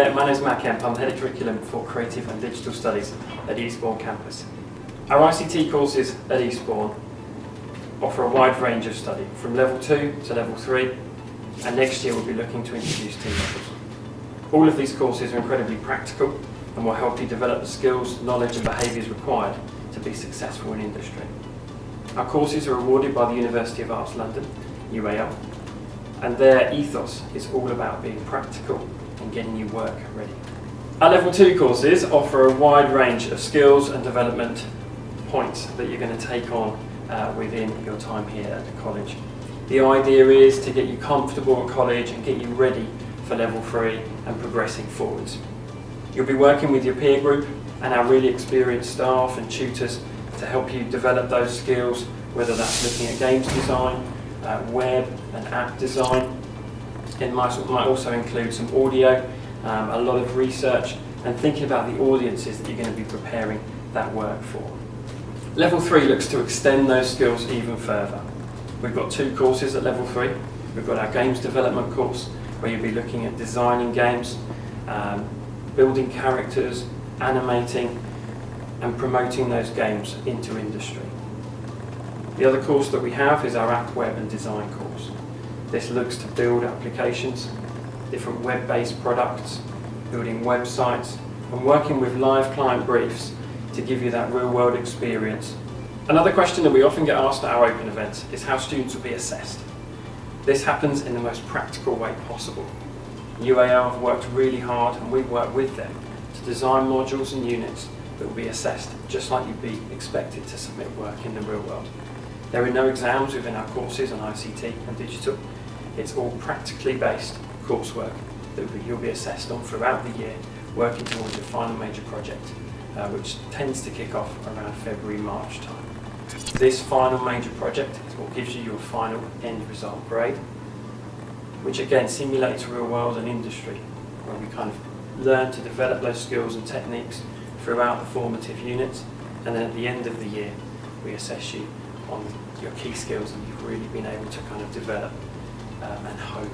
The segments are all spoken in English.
there, my name is Matt Kemp. I'm the Head of Curriculum for Creative and Digital Studies at the Eastbourne campus. Our ICT courses at Eastbourne offer a wide range of study, from level 2 to level 3, and next year we'll be looking to introduce T levels. All of these courses are incredibly practical and will help you develop the skills, knowledge and behaviours required to be successful in industry. Our courses are awarded by the University of Arts London, UAL, and their ethos is all about being practical and getting you work ready. Our level 2 courses offer a wide range of skills and development points that you're going to take on within your time here at the college. The idea is to get you comfortable at college and get you ready for level 3 and progressing forwards. You'll be working with your peer group and our really experienced staff and tutors to help you develop those skills, whether that's looking at games design, web and app design. It might also include some audio, a lot of research, and thinking about the audiences that you're going to be preparing that work for. Level 3 looks to extend those skills even further. We've got 2 courses at level 3. We've got our games development course, where you'll be looking at designing games, building characters, animating, and promoting those games into industry. The other course that we have is our App, Web and Design course. This looks to build applications, different web-based products, building websites, and working with live client briefs to give you that real-world experience. Another question that we often get asked at our open events is how students will be assessed. This happens in the most practical way possible. UAL have worked really hard, and we work with them to design modules and units that will be assessed just like you'd be expected to submit work in the real world. There are no exams within our courses on ICT and digital. It's all practically based coursework that you'll be assessed on throughout the year, working towards your final major project, which tends to kick off around February-March time. This final major project is what gives you your final end result grade, which again simulates real world and industry, where we kind of learn to develop those skills and techniques throughout the formative units, and then at the end of the year we assess you on your key skills that you've really been able to kind of develop and hone.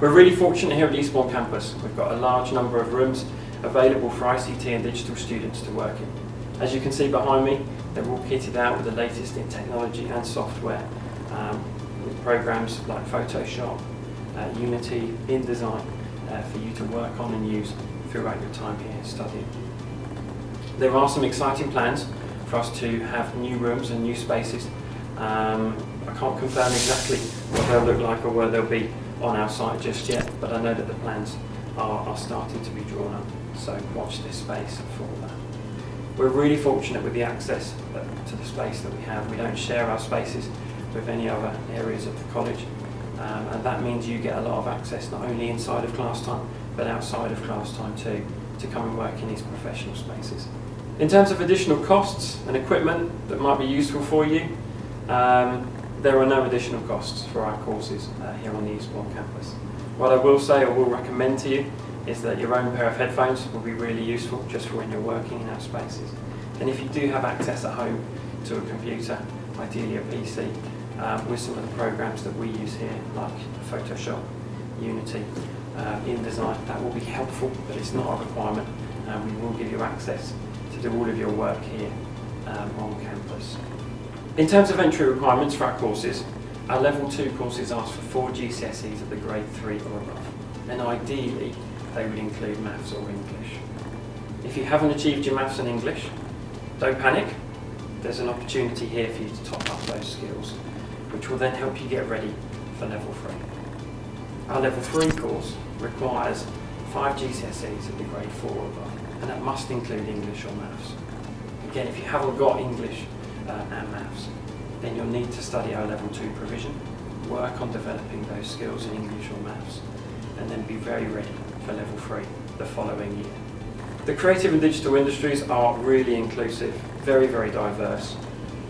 We're really fortunate here at the Eastbourne campus. We've got a large number of rooms available for ICT and digital students to work in. As you can see behind me, they're all kitted out with the latest in technology and software, with programs like Photoshop, Unity, InDesign, for you to work on and use throughout your time here studying. There are some exciting plans for us to have new rooms and new spaces. I can't confirm exactly what they'll look like or where they'll be on our site just yet, but I know that the plans are starting to be drawn up, so watch this space for that. We're really fortunate with the access to the space that we have. We don't share our spaces with any other areas of the college, and that means you get a lot of access not only inside of class time but outside of class time too, to come and work in these professional spaces. In terms of additional costs and equipment that might be useful for you, there are no additional costs for our courses here on the Eastbourne campus. What I will say or will recommend to you is that your own pair of headphones will be really useful just for when you're working in our spaces. And if you do have access at home to a computer, ideally a PC, with some of the programs that we use here, like Photoshop, Unity, InDesign, that will be helpful, but it's not a requirement. We will give you access to do all of your work here on campus. In terms of entry requirements for our courses, our level 2 courses ask for 4 GCSEs at the grade 3 or above, and ideally they would include maths or English. If you haven't achieved your maths and English, don't panic. There's an opportunity here for you to top up those skills, which will then help you get ready for level 3. Our level 3 course requires 5 GCSEs at the grade 4 or above, and that must include English or maths. Again, if you haven't got English and maths, then you'll need to study our level 2 provision, work on developing those skills in English or maths, and then be very ready for level 3 the following year. The creative and digital industries are really inclusive, very, very diverse,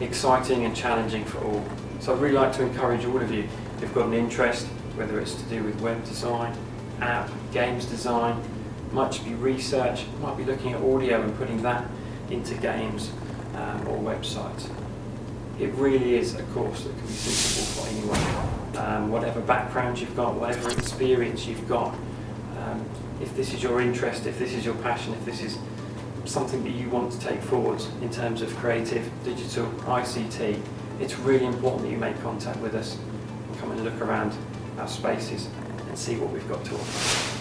exciting and challenging for all. So I'd really like to encourage all of you, if you've got an interest, whether it's to do with web design, app, games design, might just be research, might be looking at audio and putting that into games or websites. It really is a course that can be suitable for anyone. Whatever background you've got, whatever experience you've got, if this is your interest, if this is your passion, if this is something that you want to take forward in terms of creative, digital, ICT, it's really important that you make contact with us and come and look around our spaces and see what we've got to offer.